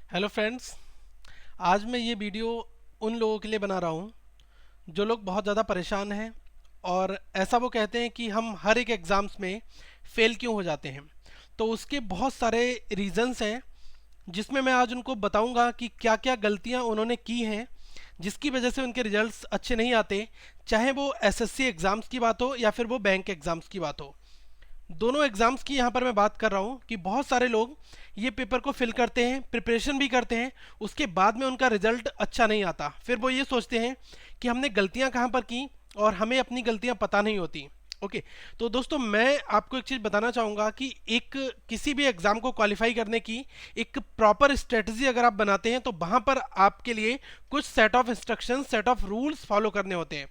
Hello friends. आज मैं ये वीडियो उन लोगों के लिए बना रहा हूँ जो लोग बहुत ज़्यादा परेशान हैं और ऐसा वो कहते हैं कि हम हर एक एग्ज़ाम्स में फ़ेल क्यों हो जाते हैं। तो उसके बहुत सारे रीज़न्स हैं जिसमें मैं आज उनको बताऊंगा कि क्या क्या गलतियां उन्होंने की हैं जिसकी वजह से उनके रिजल्ट्स अच्छे नहीं आते, चाहे वो एसएससी एग्ज़ाम्स की बात हो या फिर वो बैंक एग्ज़ाम्स की बात हो। दोनों एग्ज़ाम्स की यहाँ पर मैं बात कर रहा हूँ कि बहुत सारे लोग ये पेपर को फिल करते हैं, प्रिपरेशन भी करते हैं, उसके बाद में उनका रिजल्ट अच्छा नहीं आता। फिर वो ये सोचते हैं कि हमने गलतियाँ कहाँ पर की और हमें अपनी गलतियाँ पता नहीं होती। ओके, तो दोस्तों मैं आपको एक चीज़ बताना चाहूँगा कि एक किसी भी एग्ज़ाम को क्वालिफाई करने की एक प्रॉपर स्ट्रेटजी अगर आप बनाते हैं तो वहाँ पर आपके लिए कुछ set of instructions, set of rules follow करने होते हैं,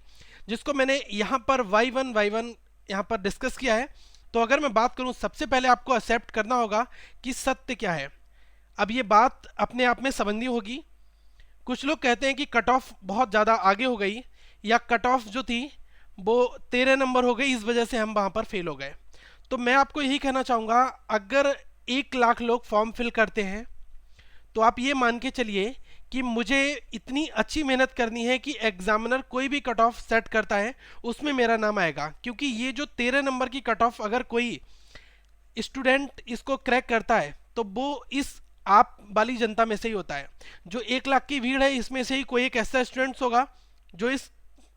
जिसको मैंने यहाँ पर वाई वन यहाँ पर डिस्कस किया है। तो अगर मैं बात करूं, सबसे पहले आपको एक्सेप्ट करना होगा कि सत्य क्या है। अब ये बात अपने आप में समझनी होगी। कुछ लोग कहते हैं कि कट ऑफ बहुत ज़्यादा आगे हो गई या कट ऑफ जो थी वो 13 नंबर हो गई, इस वजह से हम वहाँ पर फेल हो गए। तो मैं आपको यही कहना चाहूँगा, अगर 1 लाख लोग फॉर्म फिल करते हैं तो आप ये मान के चलिए कि मुझे इतनी अच्छी मेहनत करनी है कि एग्जामिनर कोई भी कट ऑफ सेट करता है उसमें मेरा नाम आएगा। क्योंकि ये जो 13 नंबर की कट ऑफ अगर कोई स्टूडेंट इसको क्रैक करता है तो वो इस आप वाली जनता में से ही होता है। जो 1 लाख की भीड़ है इसमें से ही कोई एक ऐसा स्टूडेंट्स होगा जो इस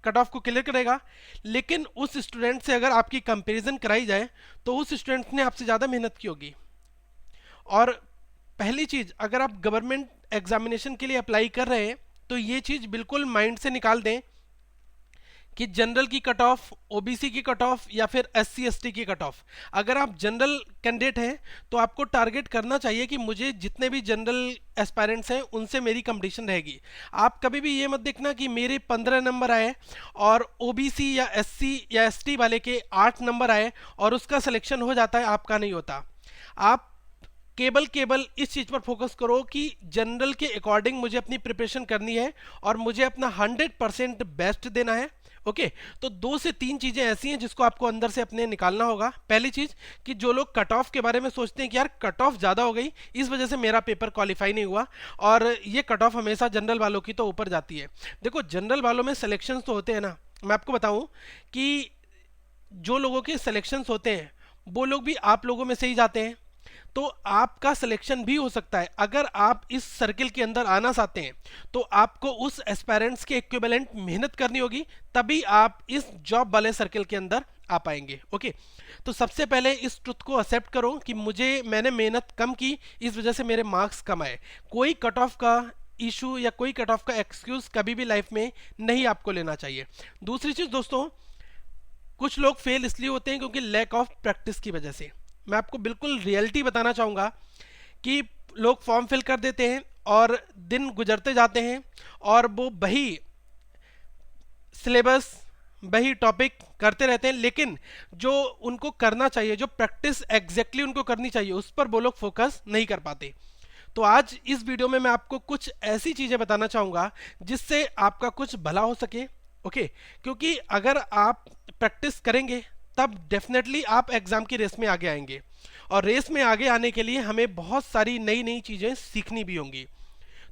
कट ऑफ को क्लियर करेगा। लेकिन उस स्टूडेंट से अगर आपकी कंपैरिजन कराई जाए तो उस स्टूडेंट ने आपसे ज़्यादा मेहनत की होगी। और पहली चीज़, अगर आप गवर्नमेंट एग्जामिनेशन के लिए अप्लाई कर रहे हैं तो ये चीज़ बिल्कुल माइंड से निकाल दें कि जनरल की कट ऑफ, ओबीसी की कट ऑफ या फिर एससी एसटी की कट ऑफ। अगर आप जनरल कैंडिडेट हैं तो आपको टारगेट करना चाहिए कि मुझे जितने भी जनरल एस्पायरेंट्स हैं उनसे मेरी कंपटीशन रहेगी। आप कभी भी ये मत देखना कि मेरे 15 नंबर आए और ओबीसी या एससी या एसटी वाले के 8 नंबर आए और उसका सिलेक्शन हो जाता है, आपका नहीं होता। आप केवल केवल इस चीज़ पर फोकस करो कि जनरल के अकॉर्डिंग मुझे अपनी प्रिपरेशन करनी है और मुझे अपना 100% बेस्ट देना है। ओके, तो 2 से 3 चीज़ें ऐसी हैं जिसको आपको अंदर से अपने निकालना होगा। पहली चीज़ कि जो लोग कट ऑफ के बारे में सोचते हैं कि यार कट ऑफ ज़्यादा हो गई, इस वजह से मेरा पेपर क्वालिफाई नहीं हुआ, और ये कट ऑफ हमेशा जनरल वालों की तो ऊपर जाती है। देखो, जनरल वालों में सिलेक्शंस तो होते हैं ना। मैं आपको बताऊं कि जो लोगों के सिलेक्शंस होते हैं वो लोग भी आप लोगों में से ही जाते हैं। तो आपका सिलेक्शन भी हो सकता है। अगर आप इस सर्किल के अंदर आना चाहते हैं तो आपको उस एस्पायरेंट्स के इक्विवेलेंट मेहनत करनी होगी, तभी आप इस जॉब वाले सर्किल के अंदर आ पाएंगे। ओके, तो सबसे पहले इस ट्रुथ को एक्सेप्ट करो कि मैंने मेहनत कम की, इस वजह से मेरे मार्क्स कम आए। कोई कट ऑफ का इशू या कोई कट ऑफ का एक्सक्यूज कभी भी लाइफ में नहीं आपको लेना चाहिए। दूसरी चीज दोस्तों, कुछ लोग फेल इसलिए होते हैं क्योंकि लैक ऑफ प्रैक्टिस की वजह से। मैं आपको बिल्कुल रियलिटी बताना चाहूँगा कि लोग फॉर्म फिल कर देते हैं और दिन गुजरते जाते हैं और वो वही सिलेबस, वही टॉपिक करते रहते हैं, लेकिन जो उनको करना चाहिए, जो प्रैक्टिस एग्जैक्टली उनको करनी चाहिए, उस पर वो लोग फोकस नहीं कर पाते। तो आज इस वीडियो में मैं आपको कुछ ऐसी चीज़ें बताना चाहूँगा जिससे आपका कुछ भला हो सके। ओके, क्योंकि अगर आप प्रैक्टिस करेंगे तब डेफिनेटली आप एग्ज़ाम की रेस में आगे आएंगे, और रेस में आगे आने के लिए हमें बहुत सारी नई नई चीज़ें सीखनी भी होंगी।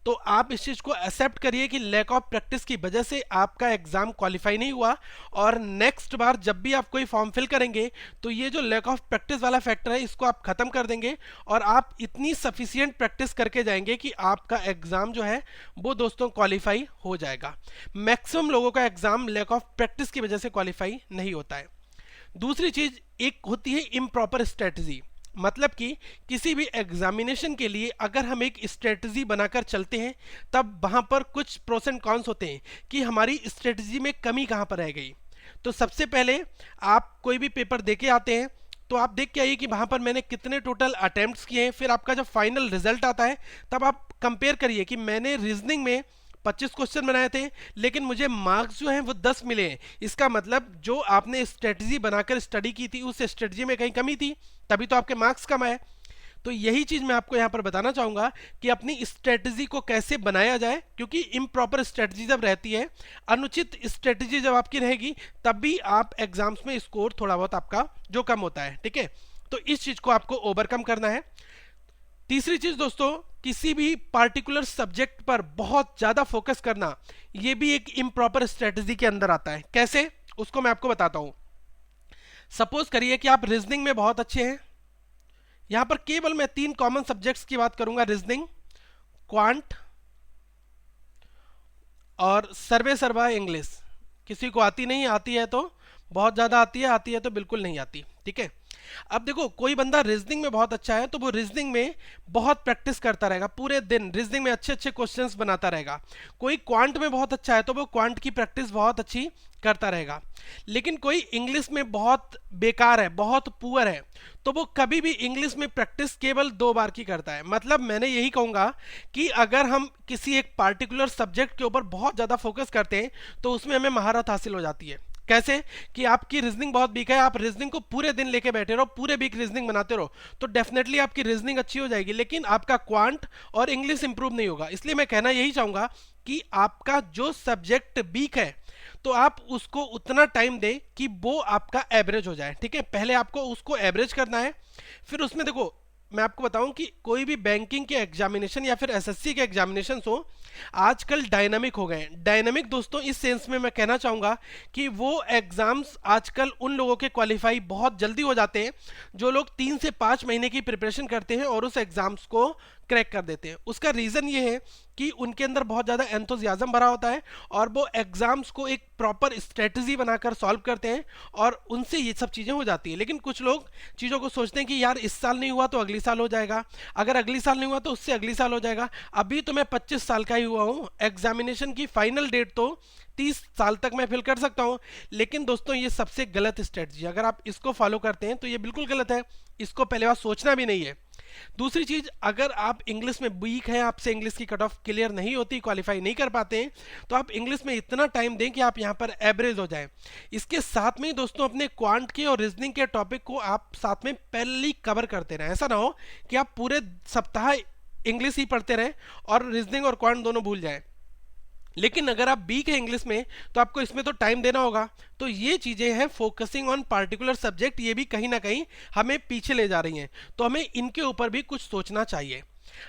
तो आप इस चीज़ को एक्सेप्ट करिए कि लैक ऑफ प्रैक्टिस की वजह से आपका एग्ज़ाम क्वालिफाई नहीं हुआ, और नेक्स्ट बार जब भी आप कोई फॉर्म फिल करेंगे तो ये जो लैक ऑफ प्रैक्टिस वाला फैक्टर है इसको आप ख़त्म कर देंगे और आप इतनी सफिशियंट प्रैक्टिस करके जाएंगे कि आपका एग्ज़ाम जो है वो दोस्तों क्वालिफाई हो जाएगा। मैक्सिमम लोगों का एग्ज़ाम लैक ऑफ प्रैक्टिस की वजह से क्वालिफाई नहीं होता है। दूसरी चीज एक होती है इम्प्रॉपर स्ट्रेटजी। मतलब कि किसी भी एग्जामिनेशन के लिए अगर हम एक स्ट्रेटजी बनाकर चलते हैं तब वहां पर कुछ प्रोस एंड कॉन्स होते हैं कि हमारी स्ट्रेटजी में कमी कहां पर रह गई। तो सबसे पहले आप कोई भी पेपर दे के आते हैं तो आप देख के आइए कि वहां पर मैंने कितने टोटल अटेम्प्ट्स किए हैं। फिर आपका जब फाइनल रिजल्ट आता है तब आप कंपेयर करिए कि मैंने रीजनिंग में 25 क्वेश्चन बनाए थे लेकिन मुझे मार्क्स जो हैं वो 10 मिले हैं। इसका मतलब जो आपने स्ट्रेटजी बनाकर स्टडी की थी उस स्ट्रेटजी में कहीं कमी थी, तभी तो आपके मार्क्स कम आए। तो यही चीज मैं आपको यहाँ पर बताना चाहूंगा कि अपनी स्ट्रेटजी को कैसे बनाया जाए, क्योंकि इम्प्रॉपर स्ट्रेटजी जब रहती है, अनुचित स्ट्रेटजी जब आपकी रहेगी, तब भी आप एग्जाम्स में स्कोर थोड़ा बहुत आपका जो कम होता है। ठीक है, तो इस चीज को आपको ओवरकम करना है। तीसरी चीज दोस्तों, किसी भी पार्टिकुलर सब्जेक्ट पर बहुत ज्यादा फोकस करना, ये भी एक इम्प्रॉपर स्ट्रेटजी के अंदर आता है। कैसे, उसको मैं आपको बताता हूं। सपोज करिए कि आप रीजनिंग में बहुत अच्छे हैं। यहां पर केवल मैं 3 कॉमन सब्जेक्ट्स की बात करूंगा, रीजनिंग, क्वांट और सर्वे सर्वा इंग्लिश। किसी को आती नहीं, आती है तो बहुत ज्यादा आती है, आती है तो बिल्कुल नहीं आती। ठीक है, अब देखो, कोई बंदा रीजनिंग में बहुत अच्छा है तो वो रीजनिंग में बहुत प्रैक्टिस करता रहेगा, पूरे दिन रीजनिंग में अच्छे अच्छे क्वेश्चंस बनाता रहेगा। कोई क्वांट में बहुत अच्छा है तो वो क्वांट की प्रैक्टिस बहुत अच्छी करता रहेगा। लेकिन कोई इंग्लिश में बहुत बेकार है, बहुत पुअर है, तो वो कभी भी इंग्लिश में प्रैक्टिस केवल 2 बार की करता है। मतलब मैंने यही कहूंगा कि अगर हम किसी एक पार्टिकुलर सब्जेक्ट के ऊपर बहुत ज्यादा फोकस करते हैं तो उसमें हमें महारत हासिल हो जाती है। कैसे, कि आपकी रीजनिंग बहुत वीक है, आप रीजनिंग को पूरे दिन लेके बैठे रहो, पूरे वीक रीजनिंग बनाते रहो, तो डेफिनेटली आपकी रीजनिंग अच्छी हो जाएगी, लेकिन आपका क्वांट और इंग्लिश इंप्रूव नहीं होगा। इसलिए मैं कहना यही चाहूंगा कि आपका जो सब्जेक्ट वीक है तो आप उसको उतना टाइम दें कि वो आपका एवरेज हो जाए। ठीक है, पहले आपको उसको एवरेज करना है, फिर उसमें देखो, मैं आपको बताऊं कि कोई भी बैंकिंग के एग्जामिनेशन या फिर एसएससी के एग्जामिनेशन हो, आजकल डायनामिक हो गए हैं। डायनामिक दोस्तों इस सेंस में मैं कहना चाहूंगा कि वो एग्जाम्स आजकल उन लोगों के क्वालिफाई बहुत जल्दी हो जाते हैं जो लोग 3 से 5 महीने की प्रिपरेशन करते हैं और उस एग्जाम्स को क्रैक कर देते हैं। उसका रीजन ये है कि उनके अंदर बहुत ज़्यादा एंथुजियाज्म भरा होता है और वो एग्जाम्स को एक प्रॉपर स्ट्रेटजी बनाकर सॉल्व करते हैं और उनसे ये सब चीज़ें हो जाती है। लेकिन कुछ लोग चीज़ों को सोचते हैं कि यार इस साल नहीं हुआ तो अगली साल हो जाएगा, अगर अगली साल नहीं हुआ तो उससे अगली साल हो जाएगा। अभी तो मैं 25 साल का ही हुआ हूँ, एग्जामिनेशन की फाइनल डेट तो 30 साल तक मैं फिल कर सकता हूं। लेकिन दोस्तों ये सबसे गलत स्ट्रेटजी, अगर आप इसको फॉलो करते हैं तो ये बिल्कुल गलत है, इसको पहले बार सोचना भी नहीं है। दूसरी चीज, अगर आप इंग्लिश में वीक हैं, आपसे इंग्लिश की कट ऑफ क्लियर नहीं होती, क्वालिफाई नहीं कर पाते हैं, तो आप इंग्लिश में इतना टाइम दें कि आप यहां पर एवरेज हो जाएं। इसके साथ में ही दोस्तों अपने क्वांट के और रीजनिंग के टॉपिक को आप साथ में पैरेलली कवर करते रहें। ऐसा ना हो कि आप पूरे सप्ताह इंग्लिश ही पढ़ते रहें और रीजनिंग और क्वांट दोनों भूल जाएं। लेकिन अगर आप वीक है इंग्लिश में तो आपको इसमें तो टाइम देना होगा। तो ये चीजें हैं फोकसिंग ऑन पार्टिकुलर सब्जेक्ट, ये भी कहीं ना कहीं हमें पीछे ले जा रही हैं, तो हमें इनके ऊपर भी कुछ सोचना चाहिए।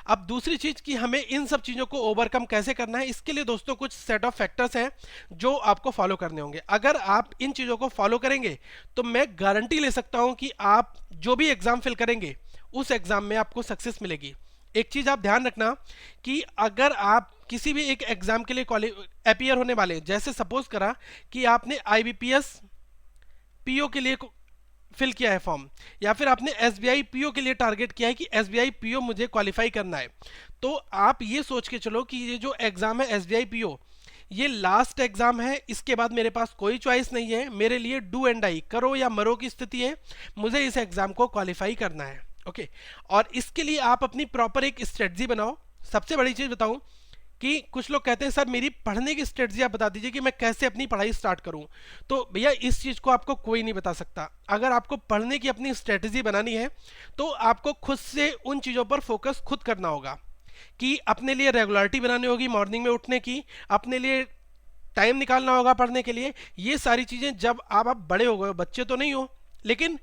अब दूसरी चीज कि हमें इन सब चीजों को ओवरकम कैसे करना है, इसके लिए दोस्तों कुछ सेट ऑफ फैक्टर्स हैं जो आपको फॉलो करने होंगे। अगर आप इन चीजों को फॉलो करेंगे तो मैं गारंटी ले सकता हूं कि आप जो भी एग्जाम फिल करेंगे उस एग्जाम में आपको सक्सेस मिलेगी। एक चीज आप ध्यान रखना कि अगर आप किसी भी एक एग्जाम के लिए अपीयर होने वाले हैं, जैसे सपोज करा कि आपने आईबीपीएस पीओ के लिए फिल किया है फॉर्म, या फिर आपने एसबीआई पीओ के लिए टारगेट किया है कि एसबीआई पीओ मुझे क्वालिफाई करना है, तो आप ये सोच के चलो कि ये जो एग्जाम है एसबीआई पीओ, ये लास्ट एग्जाम है, इसके बाद मेरे पास कोई चॉइस नहीं है, मेरे लिए डू एंड डाई, करो या मरो की स्थिति है, मुझे इस एग्जाम को क्वालिफाई करना है। ओके, और इसके लिए आप अपनी प्रॉपर एक स्ट्रेटजी बनाओ। सबसे बड़ी चीज बताऊं कि कुछ लोग कहते हैं सर मेरी पढ़ने की स्ट्रेटजी आप बता दीजिए कि मैं कैसे अपनी पढ़ाई स्टार्ट करूं, तो भैया इस चीज को आपको कोई नहीं बता सकता। अगर आपको पढ़ने की अपनी स्ट्रेटजी बनानी है तो आपको खुद से उन चीजों पर फोकस खुद करना होगा कि अपने लिए रेगुलरिटी बनानी होगी मॉर्निंग में उठने की, अपने लिए टाइम निकालना होगा पढ़ने के लिए। ये सारी चीजें जब आप बड़े हो गए, बच्चे तो नहीं हो, लेकिन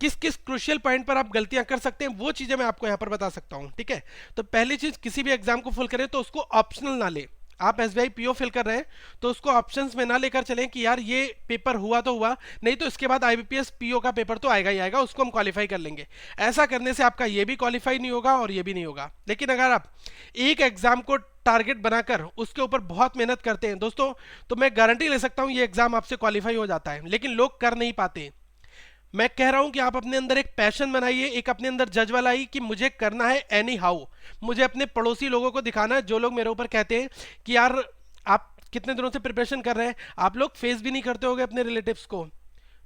किस किस क्रूशियल पॉइंट पर आप गलतियां कर सकते हैं वो चीजें मैं आपको यहां पर बता सकता हूं। ठीक है, तो पहली चीज, किसी भी एग्जाम को फुल करें तो उसको ऑप्शनल ना ले। आप एसबीआई पीओ फिल कर रहे हैं तो उसको ऑप्शंस में ना लेकर चलें कि यार ये पेपर हुआ तो हुआ, नहीं तो इसके बाद आईबीपीएस पीओ का पेपर तो आएगा ही आएगा, उसको हम क्वालिफाई कर लेंगे। ऐसा करने से आपका ये भी क्वालिफाई नहीं होगा और ये भी नहीं होगा। लेकिन अगर आप एक एग्जाम को टारगेट बनाकर उसके ऊपर बहुत मेहनत करते हैं दोस्तों, तो मैं गारंटी ले सकता हूं ये एग्जाम आपसे क्वालिफाई हो जाता है। लेकिन लोग कर नहीं पाते। मैं कह रहा हूं कि आप अपने अंदर एक पैशन बनाइए, एक अपने अंदर जज्बा लाइए कि मुझे करना है एनी हाउ। मुझे अपने पड़ोसी लोगों को दिखाना है, जो लोग मेरे ऊपर कहते हैं कि यार आप कितने दिनों से प्रिपरेशन कर रहे हैं, आप लोग फेस भी नहीं करते होंगे अपने रिलेटिव्स को।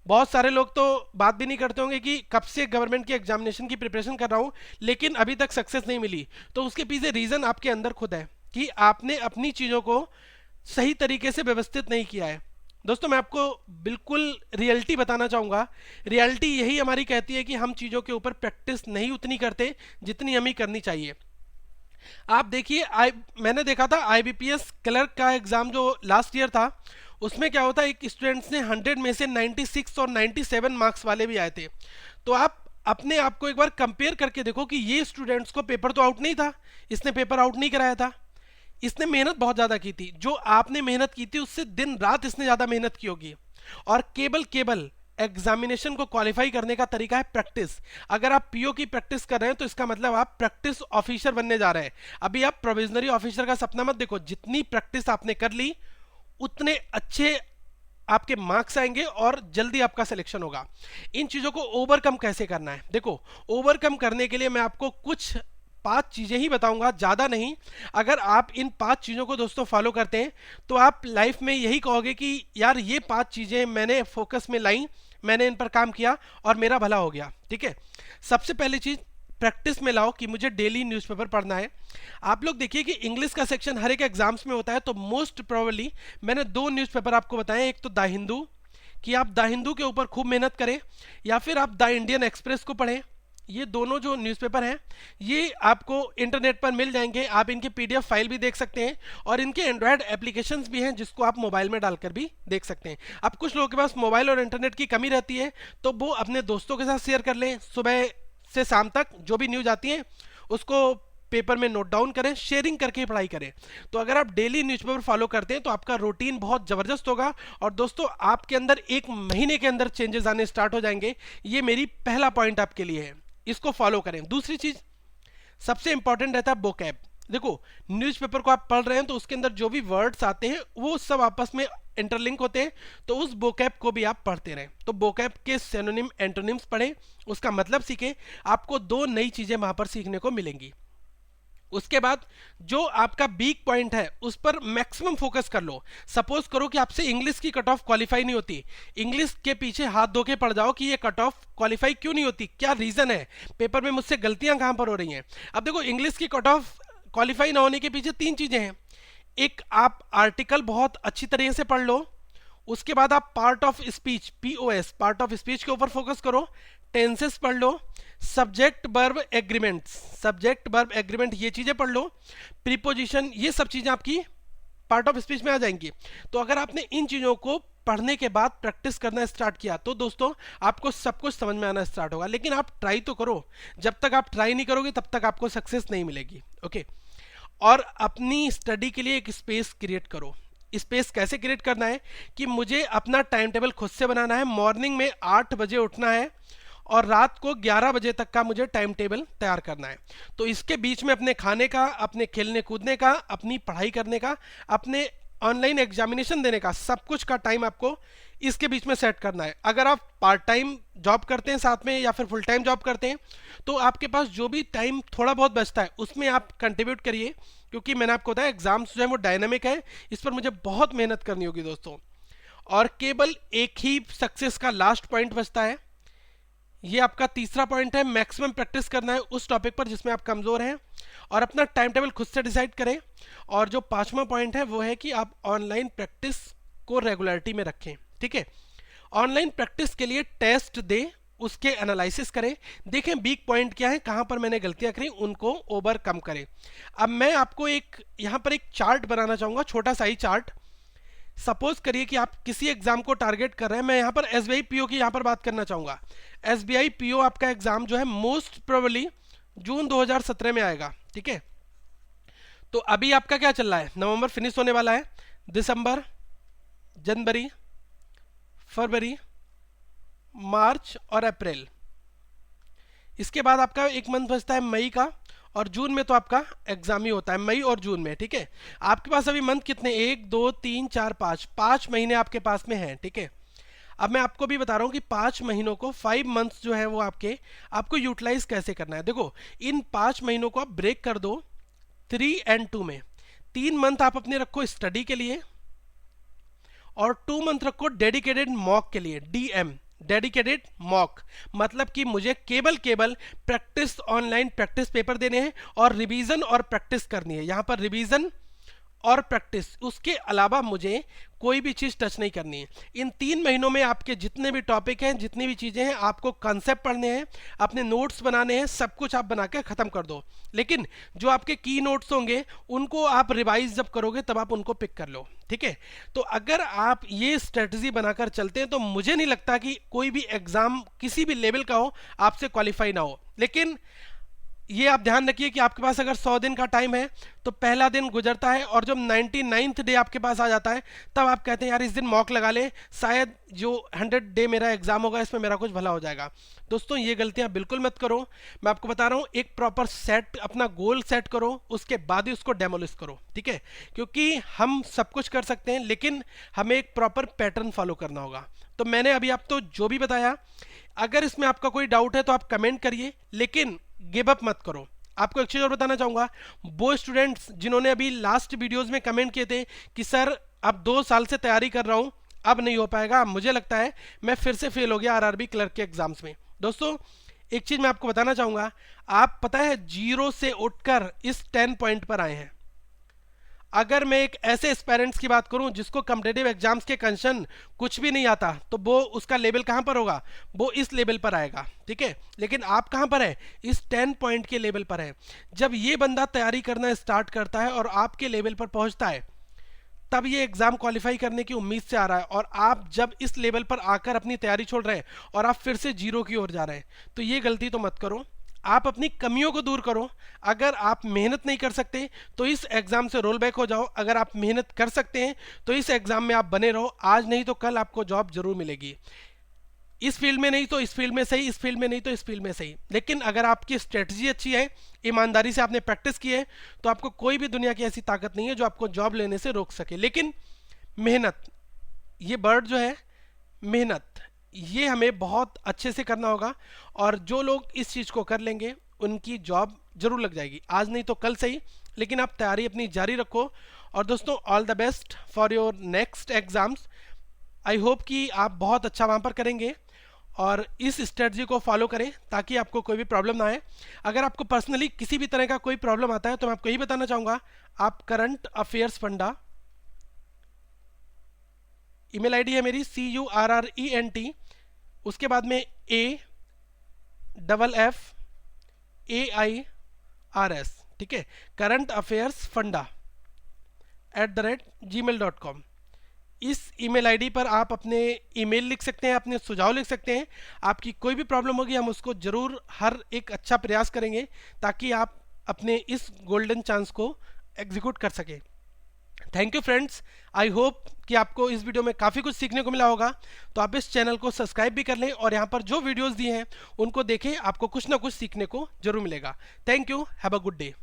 बहुत सारे लोग तो बात भी नहीं करते होंगे कि कब से गवर्नमेंट की एग्जामिनेशन की प्रिपरेशन कर रहा हूं लेकिन अभी तक सक्सेस नहीं मिली। तो उसके पीछे रीजन आपके अंदर खुद है कि आपने अपनी चीजों को सही तरीके से व्यवस्थित नहीं किया है। दोस्तों मैं आपको बिल्कुल रियलिटी बताना चाहूंगा। रियलिटी यही हमारी कहती है कि हम चीजों के ऊपर प्रैक्टिस नहीं उतनी करते जितनी हमें करनी चाहिए। आप देखिए, मैंने देखा था आईबीपीएस क्लर्क का एग्जाम जो लास्ट ईयर था, उसमें क्या होता है, एक स्टूडेंट्स ने 100 में से 96 और 97 मार्क्स वाले भी आए थे। तो आप अपने आप को एक बार कंपेयर करके देखो कि ये स्टूडेंट्स को पेपर तो आउट नहीं था, इसने पेपर आउट नहीं कराया था, इसने मेहनत बहुत ज्यादा की थी, जो आपने मेहनत की थी उससे दिन रात इसने ज्यादा मेहनत की होगी। और केवल एग्जामिनेशन को क्वालिफाई करने का तरीका है प्रैक्टिस। अगर आप पीओ की प्रैक्टिस कर रहे हैं तो इसका मतलब आप प्रैक्टिस ऑफिसर बनने जा रहे हैं। अभी आप प्रोविजनरी ऑफिसर का सपना मत देखो, जितनी प्रैक्टिस आपने कर ली उतने अच्छे आपके मार्क्स आएंगे और जल्दी आपका सिलेक्शन होगा। इन चीजों को ओवरकम कैसे करना है, देखो ओवरकम करने के लिए मैं आपको कुछ 5 चीजें ही बताऊंगा, ज्यादा नहीं। अगर आप इन 5 चीजों को दोस्तों फॉलो करते हैं तो आप लाइफ में यही कहोगे कि यार ये 5 चीजें मैंने फोकस में लाई, मैंने इन पर काम किया और मेरा भला हो गया। ठीक है, सबसे पहली चीज प्रैक्टिस में लाओ कि मुझे डेली न्यूज़पेपर पढ़ना है। आप लोग देखिए कि इंग्लिश का सेक्शन हर एक एग्जाम्स में होता है, तो मोस्ट प्रोबेबली मैंने 2 न्यूज़पेपर आपको बताए, एक तो द हिंदू, कि आप द हिंदू के ऊपर खूब मेहनत करें, या फिर आप द इंडियन एक्सप्रेस को पढ़ें। ये दोनों जो न्यूज़पेपर हैं ये आपको इंटरनेट पर मिल जाएंगे, आप इनकी पीडीएफ फाइल भी देख सकते हैं और इनके एंड्रॉयड एप्लीकेशंस भी हैं जिसको आप मोबाइल में डालकर भी देख सकते हैं। अब कुछ लोगों के पास मोबाइल और इंटरनेट की कमी रहती है तो वो अपने दोस्तों के साथ शेयर कर लें, सुबह से शाम तक जो भी न्यूज़ आती है उसको पेपर में नोट डाउन करें, शेयरिंग करके पढ़ाई करें। तो अगर आप डेली न्यूज़पेपर फॉलो करते हैं तो आपका रूटीन बहुत ज़बरदस्त होगा और दोस्तों आपके अंदर 1 महीने के अंदर चेंजेस आने स्टार्ट हो जाएंगे। ये मेरी पहला पॉइंट आपके लिए है, इसको फॉलो करें। दूसरी चीज सबसे इंपॉर्टेंट रहता है वोकैब। देखो न्यूज़पेपर को आप पढ़ रहे हैं तो उसके अंदर जो भी वर्ड्स आते हैं वो सब आपस में इंटरलिंक होते हैं, तो उस वोकैब को भी आप पढ़ते रहें। तो वोकैब के सिनोनिम एंटोनिम्स पढ़ें, उसका मतलब सीखें, आपको 2 नई चीजें वहां पर सीखने को मिलेंगी। उसके बाद जो आपका वीक पॉइंट है उस पर मैक्सिमम फोकस कर लो। सपोज करो कि आपसे इंग्लिश की कट ऑफ क्वालिफाई नहीं होती, इंग्लिश के पीछे हाथ धो के पड़ जाओ कि ये कट ऑफ क्वालिफाई क्यों नहीं होती, क्या रीजन है, पेपर में मुझसे गलतियां कहां पर हो रही हैं। अब देखो इंग्लिश की कट ऑफ क्वालिफाई ना होने के पीछे 3 चीजें हैं। एक, आप आर्टिकल बहुत अच्छी तरीके से पढ़ लो, उसके बाद आप part of speech, POS part of speech के ऊपर फोकस करो, टेंसेस पढ़ लो, subject verb agreement, subject verb agreement ये चीजें पढ़ लो, प्रीपोजिशन, ये सब चीजें आपकी पार्ट ऑफ स्पीच में आ जाएंगी। तो अगर आपने इन चीजों को पढ़ने के बाद प्रैक्टिस करना स्टार्ट किया तो दोस्तों आपको सब कुछ समझ में आना स्टार्ट होगा। लेकिन आप ट्राई तो करो, जब तक आप ट्राई नहीं करोगे तब तक आपको सक्सेस नहीं मिलेगी। ओके, और अपनी स्टडी के लिए एक स्पेस क्रिएट करो। स्पेस कैसे क्रिएट करना है कि मुझे अपना टाइम टेबल खुद से बनाना है, मॉर्निंग में 8 बजे उठना है और रात को 11 बजे तक का मुझे टाइम टेबल तैयार करना है। तो इसके बीच में अपने खाने का, अपने खेलने कूदने का, अपनी पढ़ाई करने का, अपने ऑनलाइन एग्जामिनेशन देने का, सब कुछ का टाइम आपको इसके बीच में सेट करना है। अगर आप पार्ट टाइम जॉब करते हैं साथ में या फिर फुल टाइम जॉब करते हैं तो आपके पास जो भी टाइम थोड़ा बहुत बचता है उसमें आप कंट्रीब्यूट करिए, क्योंकि मैंने आपको बताया एग्जाम्स जो है वो डायनामिक है, इस पर मुझे बहुत मेहनत करनी होगी दोस्तों। और केवल एक ही सक्सेस का लास्ट पॉइंट बचता है, ये आपका तीसरा पॉइंट है, मैक्सिमम प्रैक्टिस करना है उस टॉपिक पर जिसमें आप कमजोर हैं और अपना टाइम टेबल खुद से डिसाइड करें। और जो 5वां पॉइंट है वो है कि आप ऑनलाइन प्रैक्टिस को रेगुलरिटी में रखें। ठीक है, ऑनलाइन प्रैक्टिस के लिए टेस्ट दें, उसके एनालिसिस करें, देखें वीक पॉइंट क्या है, कहां पर मैंने गलतियां करी, उनको ओवरकम करें। अब मैं आपको यहां पर एक चार्ट बनाना चाहूंगा, छोटा सा ही चार्ट। सपोज करिए कि आप किसी एग्जाम को टारगेट कर रहे हैं, मैं यहां पर एसबीआई पीओ की यहां पर बात करना चाहूंगा। एसबीआई पीओ आपका एग्जाम जो है मोस्ट प्रोबेबली जून 2017 में आएगा। ठीक है, तो अभी आपका क्या चल रहा है, नवंबर फिनिश होने वाला है, दिसंबर, जनवरी, फरवरी, मार्च और अप्रैल, इसके बाद आपका एक मंथ बचता है मई का, और जून में तो आपका एग्जाम ही होता है, मई और जून में। ठीक है, आपके पास अभी मंथ कितने, 1 2 3 4 5 महीने आपके पास में हैं। ठीक है, अब मैं आपको भी बता रहा हूं कि 5 महीनों को, 5 मंथ्स जो है वो आपको यूटिलाइज कैसे करना है। देखो इन 5 महीनों को आप ब्रेक कर दो 3 and 2 में। 3 मंथ आप अपने रखो स्टडी के लिए और 2 मंथ रखो डेडिकेटेड मॉक के लिए, डीएम, डेडिकेटेड मॉक, मतलब कि मुझे केवल प्रैक्टिस, ऑनलाइन प्रैक्टिस पेपर देने हैं और रिवीजन और प्रैक्टिस करनी है। यहां पर रिवीजन और प्रैक्टिस, उसके अलावा मुझे कोई भी चीज़ टच नहीं करनी है। इन 3 महीनों में आपके जितने भी टॉपिक हैं, जितनी भी चीज़ें हैं, आपको कंसेप्ट पढ़ने हैं, अपने नोट्स बनाने हैं, सब कुछ आप बना के ख़त्म कर दो। लेकिन जो आपके की नोट्स होंगे उनको आप रिवाइज जब करोगे तब आप उनको पिक कर लो, ठीक है। तो अगर आप ये स्ट्रेटजी बनाकर चलते हैं तो मुझे नहीं लगता कि कोई भी एग्ज़ाम किसी भी लेवल का हो आपसे क्वालिफाई ना हो। लेकिन ये आप ध्यान रखिए कि आपके पास अगर 100 दिन का टाइम है तो पहला दिन गुजरता है और जब 99th डे आपके पास आ जाता है तब आप कहते हैं यार इस दिन मॉक लगा ले, शायद जो 100 डे मेरा एग्जाम होगा इसमें मेरा कुछ भला हो जाएगा। दोस्तों ये गलतियां बिल्कुल मत करो। मैं आपको बता रहा हूँ, एक प्रॉपर सेट अपना गोल सेट करो, उसके बाद ही उसको डेमोलिश करो, ठीक है। क्योंकि हम सब कुछ कर सकते हैं लेकिन हमें एक प्रॉपर पैटर्न फॉलो करना होगा। तो मैंने अभी आपको जो भी बताया, अगर इसमें आपका कोई डाउट है तो आप कमेंट करिए, लेकिन गिव अप मत करो। आपको एक चीज़ और बताना चाहूँगा, वो स्टूडेंट्स जिन्होंने अभी लास्ट वीडियोस में कमेंट किए थे कि सर अब 2 साल से तैयारी कर रहा हूँ, अब नहीं हो पाएगा, मुझे लगता है मैं फिर से फेल हो गया आरआरबी क्लर्क के एग्जाम्स में। दोस्तों एक चीज़ मैं आपको बताना चाहूँगा, आप पता है 0 से उठकर इस 10 पॉइंट पर आए हैं। अगर मैं एक ऐसे एस्पायरेंट्स की बात करूं जिसको कॉम्पिटिटिव एग्जाम्स के कंशन कुछ भी नहीं आता, तो वो उसका लेवल कहां पर होगा, वो इस लेवल पर आएगा, ठीक है। लेकिन आप कहां पर है, इस 10 पॉइंट के लेवल पर है। जब ये बंदा तैयारी करना स्टार्ट करता है और आपके लेवल पर पहुंचता है तब ये एग्जाम क्वालिफाई करने की उम्मीद से आ रहा है, और आप जब इस लेवल पर आकर अपनी तैयारी छोड़ रहे हैं और आप फिर से 0 की ओर जा रहे हैं, तो ये गलती तो मत करो। आप अपनी कमियों को दूर करो। अगर आप मेहनत नहीं कर सकते तो इस एग्जाम से रोल बैक हो जाओ। अगर आप मेहनत कर सकते हैं तो इस एग्जाम में आप बने रहो। आज नहीं तो कल आपको जॉब जरूर मिलेगी। इस फील्ड में नहीं तो इस फील्ड में सही, इस फील्ड में नहीं तो इस फील्ड में सही। लेकिन अगर आपकी स्ट्रेटजी अच्छी है, ईमानदारी से आपने प्रैक्टिस की है, तो आपको कोई भी दुनिया की ऐसी ताकत नहीं है जो आपको जॉब लेने से रोक सके। लेकिन मेहनत, ये बर्ड जो है, मेहनत, ये हमें बहुत अच्छे से करना होगा। और जो लोग इस चीज़ को कर लेंगे उनकी जॉब जरूर लग जाएगी, आज नहीं तो कल सही। लेकिन आप तैयारी अपनी जारी रखो। और दोस्तों all the best for your next exams. I hope कि आप बहुत अच्छा वहाँ पर करेंगे और इस स्ट्रेटजी को फॉलो करें ताकि आपको कोई भी प्रॉब्लम ना आए। अगर आपको पर्सनली किसी भी तरह का कोई प्रॉब्लम आता है तो मैं आपको यही बताना चाहूँगा, आप current affairs funda, email ID है मेरी CURRENT, उसके बाद में AFFAIRS, ठीक है, करंट अफेयर्स फंडा @gmail.com। इस ईमेल आईडी पर आप अपने ईमेल लिख सकते हैं, अपने सुझाव लिख सकते हैं। आपकी कोई भी प्रॉब्लम होगी हम उसको जरूर हर एक अच्छा प्रयास करेंगे ताकि आप अपने इस गोल्डन चांस को एग्जीक्यूट कर सकें। Thank you friends. I hope कि आपको इस वीडियो में काफ़ी कुछ सीखने को मिला होगा। तो आप इस चैनल को सब्सक्राइब भी कर लें और यहाँ पर जो वीडियोस दिए हैं उनको देखें, आपको कुछ ना कुछ सीखने को जरूर मिलेगा। Thank you, have a good day.